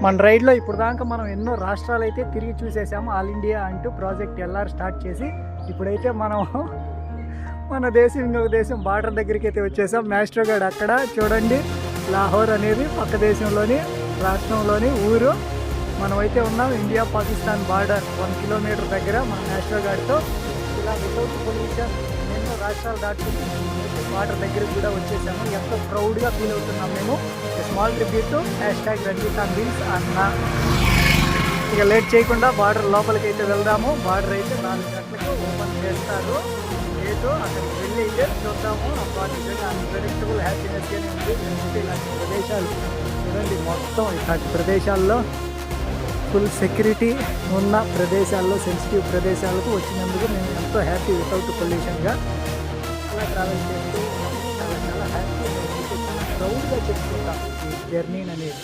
మన రైడ్లో ఇప్పుడు దాకా మనం ఎన్నో రాష్ట్రాలు అయితే తిరిగి చూసేసాము. ఆల్ ఇండియా అంటూ ప్రాజెక్ట్ ఎల్ఆర్ స్టార్ట్ చేసి ఇప్పుడైతే మనం మన దేశం ఇంకొక దేశం బార్డర్ దగ్గరికి అయితే వచ్చేసాం. మాస్టర్గాడ్ అక్కడ చూడండి, లాహోర్ అనేది పక్క దేశంలోని రాష్ట్రంలోని ఊరు. మనమైతే ఉన్నాం ఇండియా పాకిస్తాన్ బార్డర్ 1 కిలోమీటర్ దగ్గర. మన మాస్టర్గాడ్తో ఇలా వితౌట్ పొల్యూషన్ ఎన్నో రాష్ట్రాలు దాటుకుని బార్డర్ దగ్గరికి కూడా వచ్చేసాము. ఎంతో ప్రౌడ్గా ఫీల్ అవుతున్నాం మేము. స్మాల్ ట్రిబ్యూట్ #రంజిత్ అన్న. ఇక లేట్ చేయకుండా బార్డర్ లోపలికి అయితే వెళ్దాము. బార్డర్ అయితే 4 గంటలకు ఓపెన్ చేస్తారు. లేదు అక్కడికి వెళ్ళి అయితే చూద్దాము. అబ్బా నిజంగా అన్ప్రెడిక్టబుల్ హ్యాపీనెస్గానే ఉంది. ఇలాంటి ప్రదేశాలు చూడండి, మొత్తం ఇలాంటి ప్రదేశాల్లో ఫుల్ సెక్యూరిటీ ఉన్న ప్రదేశాల్లో, సెన్సిటివ్ ప్రదేశాలకు వచ్చినందుకు మేము ఎంతో హ్యాపీ. వితౌట్ పొల్యూషన్గా అలా ట్రావెల్ చేస్తూ చాలా హ్యాపీ, చాలా ప్రౌడ్గా చెప్పుకుంటాం ఈ జర్నీ అనేది.